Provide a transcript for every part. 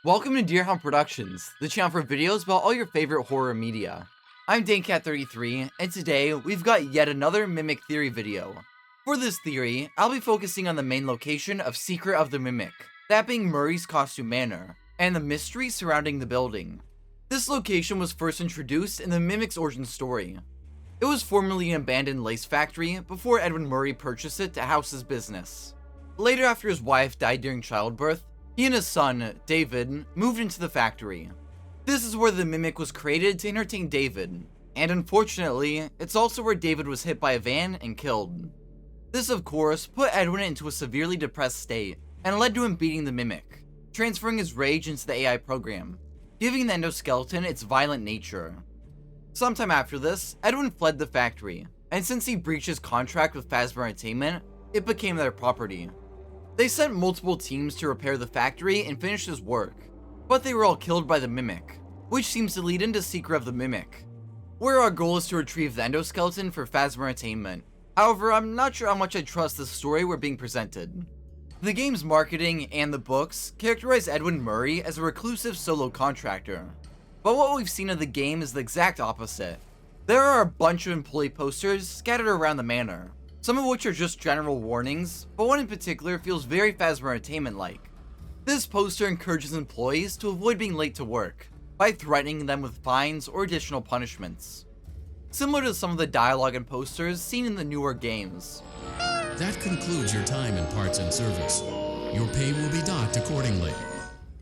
Welcome to Deerhound Productions, the channel for videos about all your favorite horror media. I'm DaneCat33, and today we've got yet another Mimic Theory video. For this theory, I'll be focusing on the main location of Secret of the Mimic, that being Murray's costume Manor, and the mystery surrounding the building. This location was first introduced in the Mimic's origin story. It was formerly an abandoned lace factory before Edwin Murray purchased it to house his business. Later, after his wife died during childbirth, he and his son, David, moved into the factory. This is where the Mimic was created to entertain David, and unfortunately, it's also where David was hit by a van and killed. This, of course, put Edwin into a severely depressed state, and led to him beating the Mimic, transferring his rage into the AI program, giving the endoskeleton its violent nature. Sometime after this, Edwin fled the factory, and since he breached his contract with F.N.A.F Entertainment, it became their property. They sent multiple teams to repair the factory and finish his work, but they were all killed by the Mimic, which seems to lead into Secret of the Mimic, where our goal is to retrieve the endoskeleton for F.N.A.F Entertainment. However, I'm not sure how much I trust the story we're being presented. The game's marketing and the books characterize Edwin Murray as a reclusive solo contractor, but what we've seen in the game is the exact opposite. There are a bunch of employee posters scattered around the manor, some of which are just general warnings, but one in particular feels very F.N.A.F Entertainment-like. This poster encourages employees to avoid being late to work, by threatening them with fines or additional punishments, similar to some of the dialogue and posters seen in the newer games. That concludes your time in parts and service. Your pay will be docked accordingly.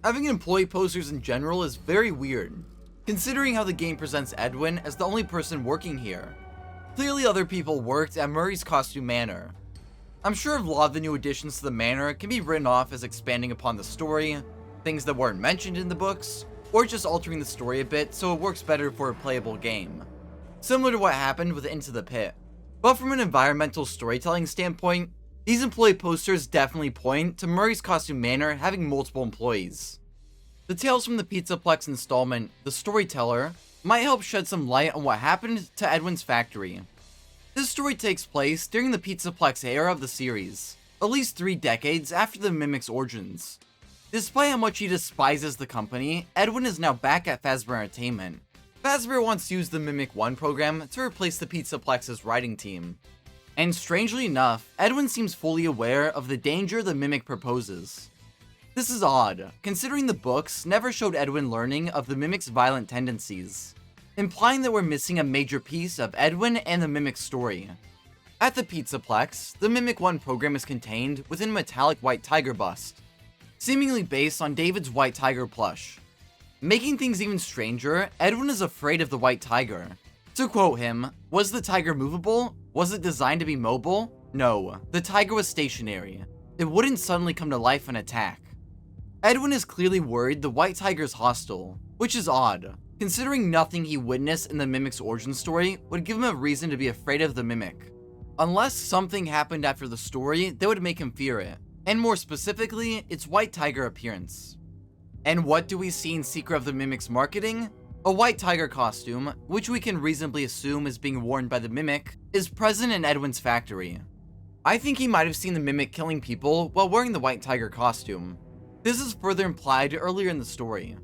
Having employee posters in general is very weird, considering how the game presents Edwin as the only person working here. Clearly other people worked at Murray's costume Manor. I'm sure a lot of the new additions to the Manor can be written off as expanding upon the story, things that weren't mentioned in the books, or just altering the story a bit so it works better for a playable game, similar to what happened with Into the Pit. But from an environmental storytelling standpoint, these employee posters definitely point to Murray's costume Manor having multiple employees. The Tales from the Pizza-Plex installment, The Storyteller, might help shed some light on what happened to Edwin's factory. This story takes place during the Pizza-Plex era of the series, at least 3 decades after the Mimic's origins. Despite how much he despises the company, Edwin is now back at F.N.A.F Entertainment. F.N.A.F once used the Mimic 1 program to replace the Pizza-Plex's writing team. And strangely enough, Edwin seems fully aware of the danger the Mimic proposes. This is odd, considering the books never showed Edwin learning of the Mimic's violent tendencies, implying that we're missing a major piece of Edwin and the Mimic's story. At the Pizza-Plex, the Mimic 1 program is contained within a metallic white tiger bust, seemingly based on David's white tiger plush. Making things even stranger, Edwin is afraid of the white tiger. To quote him, "Was the tiger movable? Was it designed to be mobile? No, the tiger was stationary. It wouldn't suddenly come to life and attack." Edwin is clearly worried the white tiger is hostile, which is odd, considering nothing he witnessed in the Mimic's origin story would give him a reason to be afraid of the Mimic, unless something happened after the story that would make him fear it, and more specifically, its white tiger appearance. And what do we see in Secret of the Mimic's marketing? A white tiger costume, which we can reasonably assume is being worn by the Mimic, is present in Edwin's factory. I think he might have seen the Mimic killing people while wearing the white tiger costume. This is further implied earlier in the story.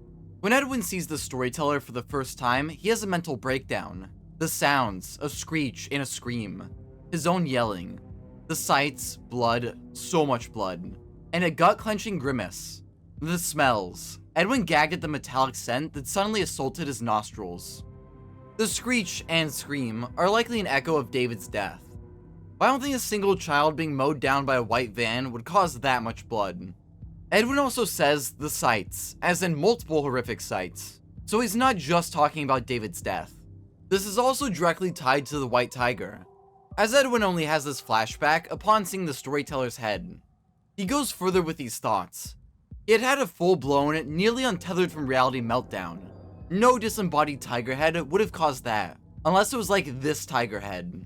When Edwin sees the Storyteller for the first time, he has a mental breakdown. The sounds, a screech and a scream, his own yelling, the sights, blood, so much blood, and a gut-clenching grimace. The smells. Edwin gagged at the metallic scent that suddenly assaulted his nostrils. The screech and scream are likely an echo of David's death, but I don't think a single child being mowed down by a white van would cause that much blood. Edwin also says the sights, as in multiple horrific sights, so he's not just talking about David's death. This is also directly tied to the white tiger, as Edwin only has this flashback upon seeing the Storyteller's head. He goes further with these thoughts. He had had a full-blown, nearly untethered from reality meltdown. No disembodied tiger head would have caused that, unless it was like this tiger head.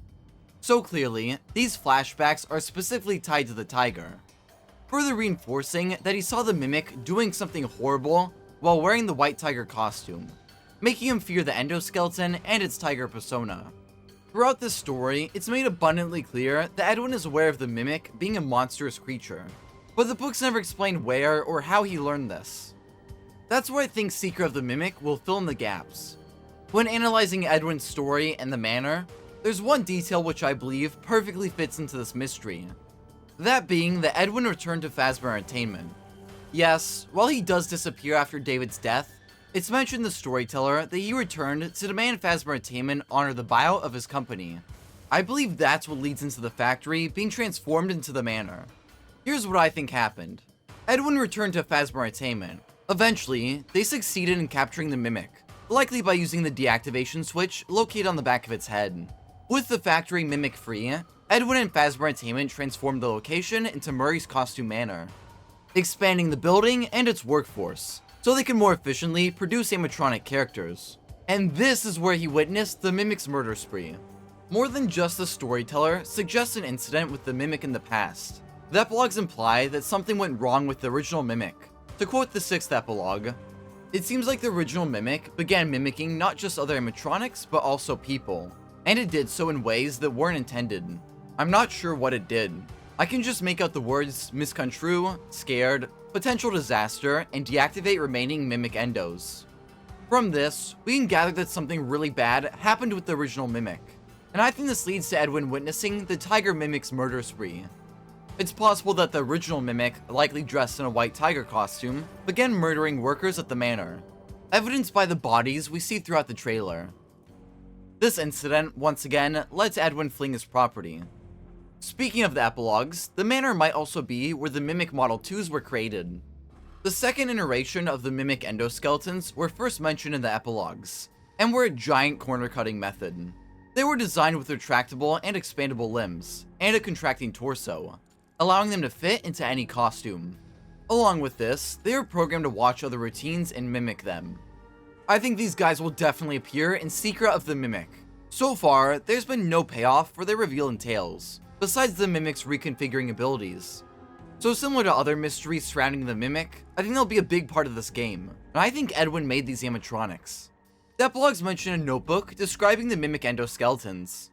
So clearly, these flashbacks are specifically tied to the tiger, further reinforcing that he saw the Mimic doing something horrible while wearing the white tiger costume, making him fear the endoskeleton and its tiger persona. Throughout this story, it's made abundantly clear that Edwin is aware of the Mimic being a monstrous creature, but the books never explain where or how he learned this. That's where I think Secret of the Mimic will fill in the gaps. When analyzing Edwin's story and the Manor, there's one detail which I believe perfectly fits into this mystery. That being that Edwin returned to Fazbear Entertainment. Yes, while he does disappear after David's death, it's mentioned in the Storyteller that he returned to demand Fazbear Entertainment honor the buyout of his company. I believe that's what leads into the factory being transformed into the Manor. Here's what I think happened. Edwin returned to Fazbear Entertainment. Eventually, they succeeded in capturing the Mimic, likely by using the deactivation switch located on the back of its head. With the factory Mimic free, Edwin and Fazbear Entertainment transformed the location into Murray's Costume Manor, expanding the building and its workforce, so they could more efficiently produce animatronic characters. And this is where he witnessed the Mimic's murder spree. More than just the Storyteller suggests an incident with the Mimic in the past. The epilogues imply that something went wrong with the original Mimic. To quote the 6th epilogue, it seems like the original Mimic began mimicking not just other animatronics, but also people, and it did so in ways that weren't intended. I'm not sure what it did. I can just make out the words misconstrue, scared, potential disaster, and deactivate remaining Mimic endos. From this, we can gather that something really bad happened with the original Mimic, and I think this leads to Edwin witnessing the Tiger Mimic's murder spree. It's possible that the original Mimic, likely dressed in a white tiger costume, began murdering workers at the Manor, evidenced by the bodies we see throughout the trailer. This incident, once again, led to Edwin fleeing his property. Speaking of the epilogues, the Manor might also be where the Mimic Model 2s were created. The second iteration of the Mimic endoskeletons were first mentioned in the epilogues, and were a giant corner-cutting method. They were designed with retractable and expandable limbs, and a contracting torso, allowing them to fit into any costume. Along with this, they are programmed to watch other routines and mimic them. I think these guys will definitely appear in Secret of the Mimic. So far, there's been no payoff for their reveal in Tales, besides the Mimic's reconfiguring abilities. So similar to other mysteries surrounding the Mimic, I think they'll be a big part of this game, and I think Edwin made these animatronics. The epilogues mention a notebook describing the Mimic endoskeletons.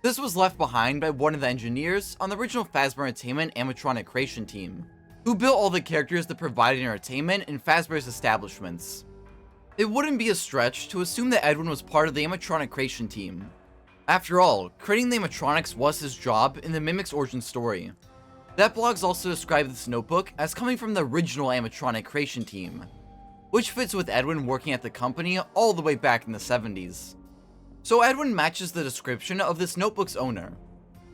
This was left behind by one of the engineers on the original Fazbear Entertainment animatronic creation team, who built all the characters that provided entertainment in Fazbear's establishments. It wouldn't be a stretch to assume that Edwin was part of the animatronic creation team. After all, creating the animatronics was his job in the Mimic's origin story. The epilogues also describe this notebook as coming from the original animatronic creation team, which fits with Edwin working at the company all the way back in the 70s. So Edwin matches the description of this notebook's owner.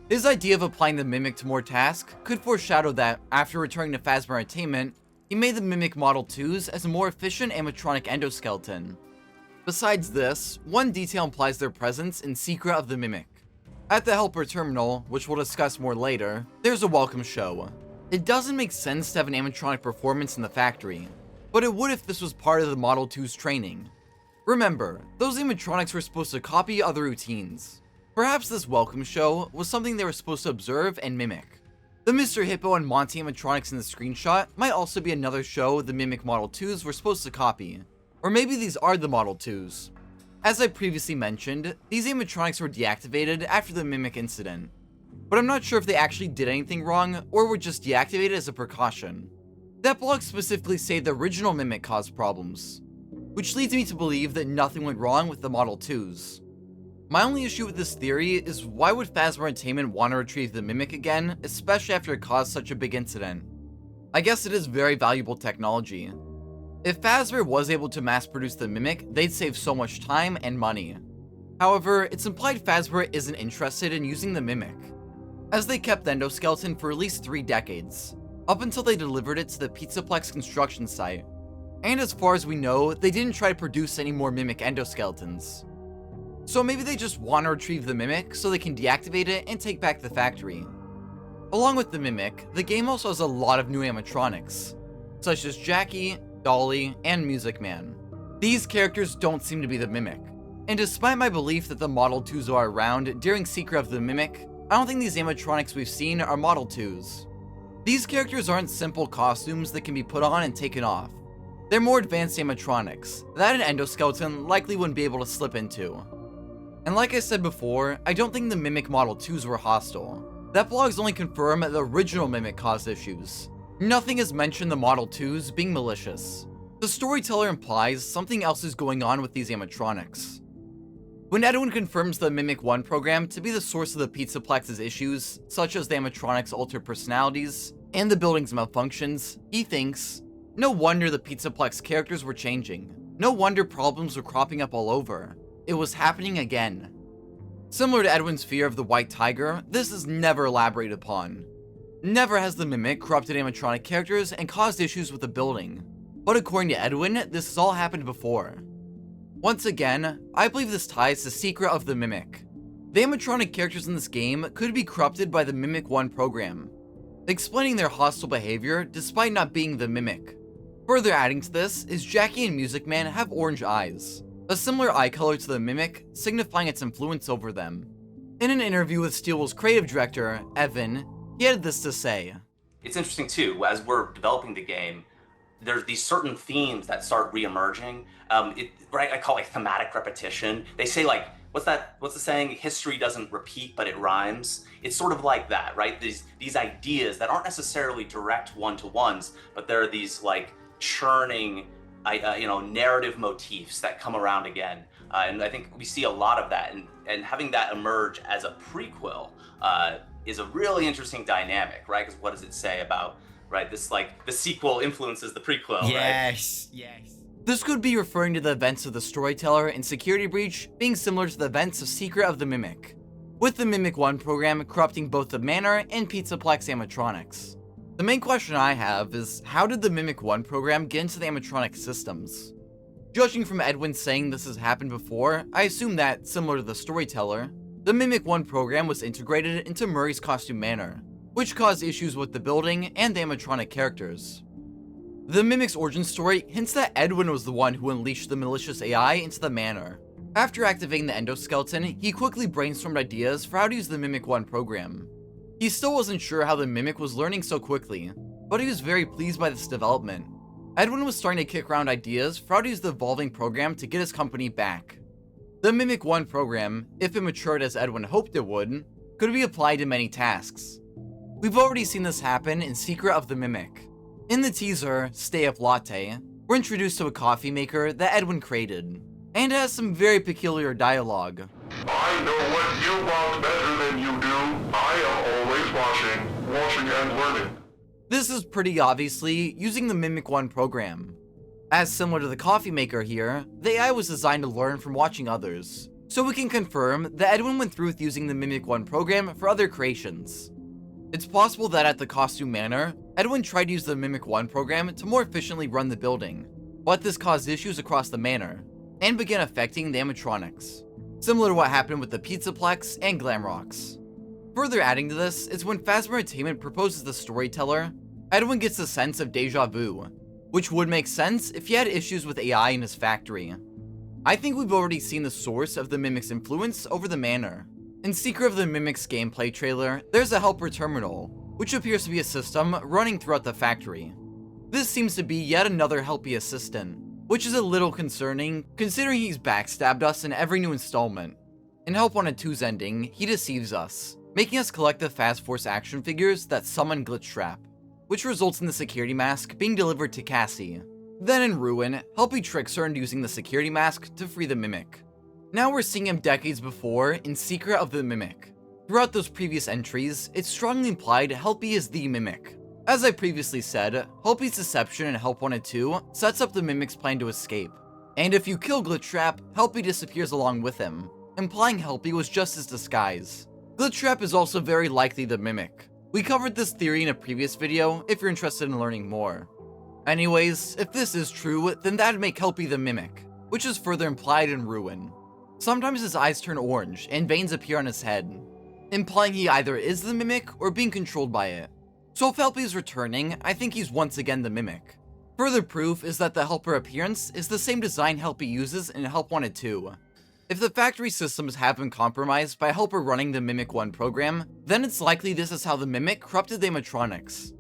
His idea of applying the Mimic to more tasks could foreshadow that, after returning to Fazbear Entertainment, he made the Mimic Model 2s as a more efficient animatronic endoskeleton. Besides this, one detail implies their presence in Secret of the Mimic. At the H.E.L.P.E.R terminal, which we'll discuss more later, there's a welcome show. It doesn't make sense to have an animatronic performance in the factory, but it would if this was part of the Model 2's training. Remember, those animatronics were supposed to copy other routines. Perhaps this welcome show was something they were supposed to observe and mimic. The Mr. Hippo and Monty animatronics in the screenshot might also be another show the Mimic Model 2s were supposed to copy. Or maybe these are the Model 2s. As I previously mentioned, these animatronics were deactivated after the Mimic incident, but I'm not sure if they actually did anything wrong or were just deactivated as a precaution. The epilogues specifically say the original Mimic caused problems, which leads me to believe that nothing went wrong with the Model 2s. My only issue with this theory is why would Fazbear Entertainment want to retrieve the Mimic again, especially after it caused such a big incident? I guess it is very valuable technology. If Fazbear was able to mass produce the Mimic, they'd save so much time and money. However, it's implied Fazbear isn't interested in using the Mimic, as they kept the endoskeleton for at least 3 decades, up until they delivered it to the Pizzaplex construction site. And as far as we know, they didn't try to produce any more Mimic endoskeletons. So maybe they just want to retrieve the Mimic so they can deactivate it and take back the factory. Along with the Mimic, the game also has a lot of new animatronics, such as Jackie, Dolly, and Music Man. These characters don't seem to be the Mimic, and despite my belief that the Model 2s are around during Secret of the Mimic, I don't think these animatronics we've seen are Model 2s. These characters aren't simple costumes that can be put on and taken off. They're more advanced animatronics that an endoskeleton likely wouldn't be able to slip into. And like I said before, I don't think the Mimic Model 2s were hostile. The epilogues only confirm that the original Mimic caused issues. Nothing has mentioned the Model 2s being malicious. The Storyteller implies something else is going on with these animatronics. When Edwin confirms the Mimic-1 program to be the source of the Pizzaplex's issues, such as the animatronics' altered personalities and the building's malfunctions, he thinks, no wonder the Pizzaplex characters were changing. No wonder problems were cropping up all over. It was happening again. Similar to Edwin's fear of the White Tiger, this is never elaborated upon. Never has the Mimic corrupted animatronic characters and caused issues with the building. But according to Edwin, this has all happened before. Once again, I believe this ties the secret of the Mimic. The animatronic characters in this game could be corrupted by the Mimic-1 program, explaining their hostile behavior despite not being the Mimic. Further adding to this is Jackie and Music Man have orange eyes, a similar eye color to the Mimic, signifying its influence over them. In an interview with Steel Will's creative director, Evan, he had this to say. It's interesting too, as we're developing the game, there's these certain themes that start re-emerging. I call it thematic repetition. They say like, what's the saying? History doesn't repeat, but it rhymes. It's sort of like that, right? These ideas that aren't necessarily direct one-to-ones, but there are these like churning, narrative motifs that come around again. And I think we see a lot of that, and having that emerge as a prequel is a really interesting dynamic, right? Because what does it say about, right, this like the sequel influences the prequel, right? Yes. This could be referring to the events of the Storyteller and Security Breach being similar to the events of Secret of the Mimic, with the Mimic-1 program corrupting both the Manor and Pizzaplex animatronics. The main question I have is, how did the Mimic-1 program get into the animatronic systems? Judging from Edwin saying this has happened before, I assume that, similar to the Storyteller, the Mimic-1 program was integrated into Murray's costume Manor, which caused issues with the building and the animatronic characters. The Mimic's origin story hints that Edwin was the one who unleashed the malicious AI into the Manor. After activating the endoskeleton, he quickly brainstormed ideas for how to use the Mimic-1 program. He still wasn't sure how the Mimic was learning so quickly, but he was very pleased by this development. Edwin was starting to kick around ideas for how to use the evolving program to get his company back. The Mimic-1 program, if it matured as Edwin hoped it would, could be applied to many tasks. We've already seen this happen in Secret of the Mimic. In the teaser, Stay Up Latte, we're introduced to a coffee maker that Edwin created, and it has some very peculiar dialogue. I know what you want better than you do. I am always watching and learning. This is pretty obviously using the Mimic-1 program. As similar to the coffee maker here, the AI was designed to learn from watching others, so we can confirm that Edwin went through with using the Mimic-1 program for other creations. It's possible that at the costume Manor, Edwin tried to use the Mimic-1 program to more efficiently run the building, but this caused issues across the Manor, and began affecting the animatronics, similar to what happened with the Pizzaplex and Glamrocks. Further adding to this is when Phasma Entertainment proposes the Storyteller, Edwin gets a sense of deja vu, which would make sense if he had issues with AI in his factory. I think we've already seen the source of the Mimic's influence over the Manor. In Secret of the Mimic's gameplay trailer, there's a H.E.L.P.E.R terminal, which appears to be a system running throughout the factory. This seems to be yet another H.E.L.P.E assistant, which is a little concerning considering he's backstabbed us in every new installment. In H.E.L.P.E 2's ending, he deceives us, making us collect the Fast Force action figures that summon Glitchtrap, which results in the security mask being delivered to Cassie. Then in Ruin, H.E.L.P.E tricks her into using the security mask to free the Mimic. Now we're seeing him decades before in Secret of the Mimic. Throughout those previous entries, it's strongly implied H.E.L.P.E is the Mimic. As I previously said, H.E.L.P.E's deception in H.E.L.P.E 1 and 2 sets up the Mimic's plan to escape. And if you kill Glitchtrap, H.E.L.P.E disappears along with him, implying H.E.L.P.E was just his disguise. Glitchtrap is also very likely the Mimic. We covered this theory in a previous video if you're interested in learning more. Anyways, if this is true, then that'd make H.E.L.P.E the Mimic, which is further implied in Ruin. Sometimes his eyes turn orange and veins appear on his head, implying he either is the Mimic or being controlled by it. So if H.E.L.P.E is returning, I think he's once again the Mimic. Further proof is that the H.E.L.P.E appearance is the same design H.E.L.P.E uses in H.E.L.P.E 1 and 2. If the factory systems have been compromised by H.E.L.P.E running the Mimic-1 program, then it's likely this is how the Mimic corrupted the animatronics.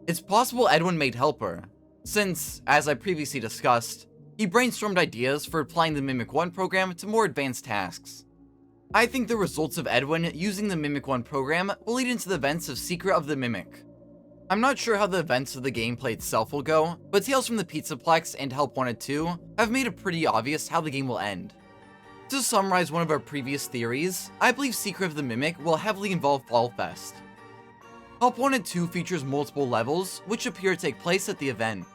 It's possible Edwin made H.E.L.P.E, since, as I previously discussed, he brainstormed ideas for applying the Mimic-1 program to more advanced tasks. I think the results of Edwin using the Mimic-1 program will lead into the events of Secret of the Mimic. I'm not sure how the events of the gameplay itself will go, but Tales from the Pizzaplex and H.E.L.P.E.R 1 and 2 have made it pretty obvious how the game will end. To summarize one of our previous theories, I believe Secret of the Mimic will heavily involve Fall Fest. H.E.L.P.E.R 1 and 2 features multiple levels, which appear to take place at the event.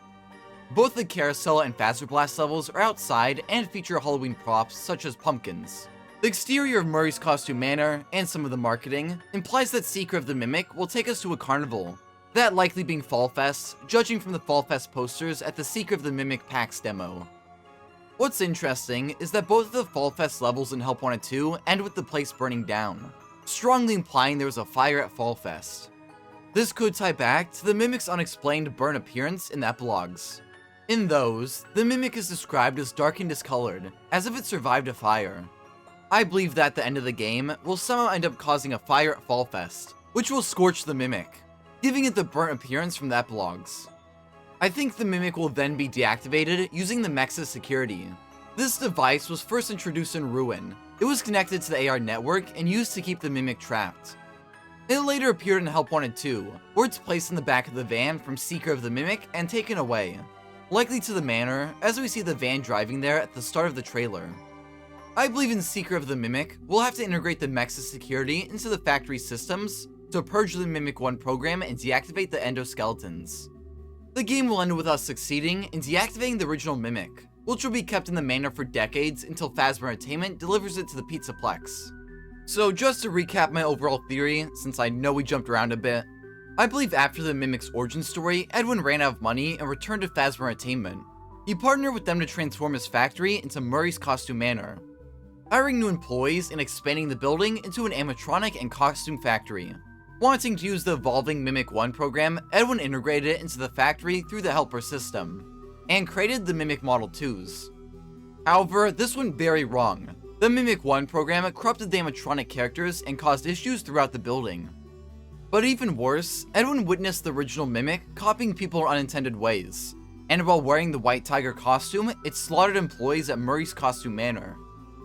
Both the Carousel and Fazer Blast levels are outside and feature Halloween props such as pumpkins. The exterior of Murray's costume Manor, and some of the marketing, implies that Secret of the Mimic will take us to a carnival, that likely being Fall Fest, judging from the Fall Fest posters at the Secret of the Mimic PAX demo. What's interesting is that both of the Fall Fest levels in H.E.L.P.E.R 1 and 2 end with the place burning down, strongly implying there was a fire at Fall Fest. This could tie back to the Mimic's unexplained burn appearance in the epilogues. In those, the Mimic is described as dark and discolored, as if it survived a fire. I believe that the end of the game will somehow end up causing a fire at Fall Fest, which will scorch the Mimic, giving it the burnt appearance from the epilogues. I think the Mimic will then be deactivated using the Mex's security. This device was first introduced in Ruin. It was connected to the AR network and used to keep the Mimic trapped. It later appeared in H.E.L.P.E.R 1 and 2, where it's placed in the back of the van from Secret of the Mimic and taken away, likely to the Manor, as we see the van driving there at the start of the trailer. I believe in Secret of the Mimic, we'll have to integrate the Mex's security into the factory systems to purge the Mimic 1 program and deactivate the endoskeletons. The game will end with us succeeding in deactivating the original Mimic, which will be kept in the Manor for decades until Phasma Entertainment delivers it to the Pizzaplex. So just to recap my overall theory, since I know we jumped around a bit, I believe after the Mimic's origin story, Edwin ran out of money and returned to Phasma Entertainment. He partnered with them to transform his factory into Murray's costume Manor, hiring new employees and expanding the building into an animatronic and costume factory. Wanting to use the evolving Mimic 1 program, Edwin integrated it into the factory through the H.E.L.P.E.R system, and created the Mimic Model 2s. However, this went very wrong. The Mimic 1 program corrupted the animatronic characters and caused issues throughout the building. But even worse, Edwin witnessed the original Mimic copying people in unintended ways, and while wearing the White Tiger costume, it slaughtered employees at Murray's costume Manor.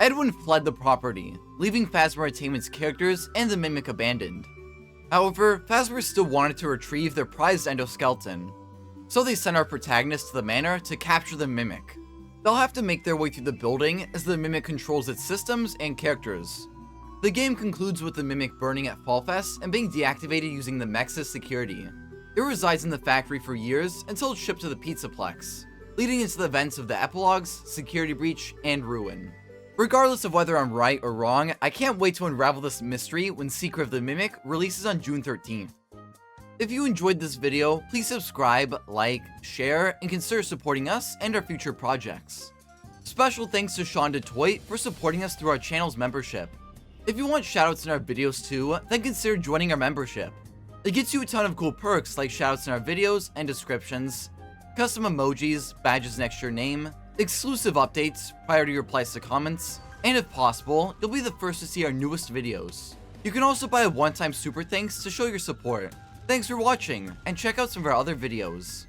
Edwin fled the property, leaving Phasma Entertainment's characters and the Mimic abandoned. However, Phasma still wanted to retrieve their prized endoskeleton, so they sent our protagonist to the Manor to capture the Mimic. They'll have to make their way through the building as the Mimic controls its systems and characters. The game concludes with the Mimic burning at Fall Fest and being deactivated using the Mex's security. It resides in the factory for years until it's shipped to the Pizzaplex, leading into the events of the epilogues, security breach, and ruin. Regardless of whether I'm right or wrong, I can't wait to unravel this mystery when Secret of the Mimic releases on June 13th. If you enjoyed this video, please subscribe, like, share, and consider supporting us and our future projects. Special thanks to Shaun toit for supporting us through our channel's membership. If you want shoutouts in our videos too, then consider joining our membership. It gets you a ton of cool perks like shoutouts in our videos and descriptions, custom emojis, badges next to your name, exclusive updates, priority replies to comments, and if possible, you'll be the first to see our newest videos. You can also buy a one-time super thanks to show your support. Thanks for watching, and check out some of our other videos.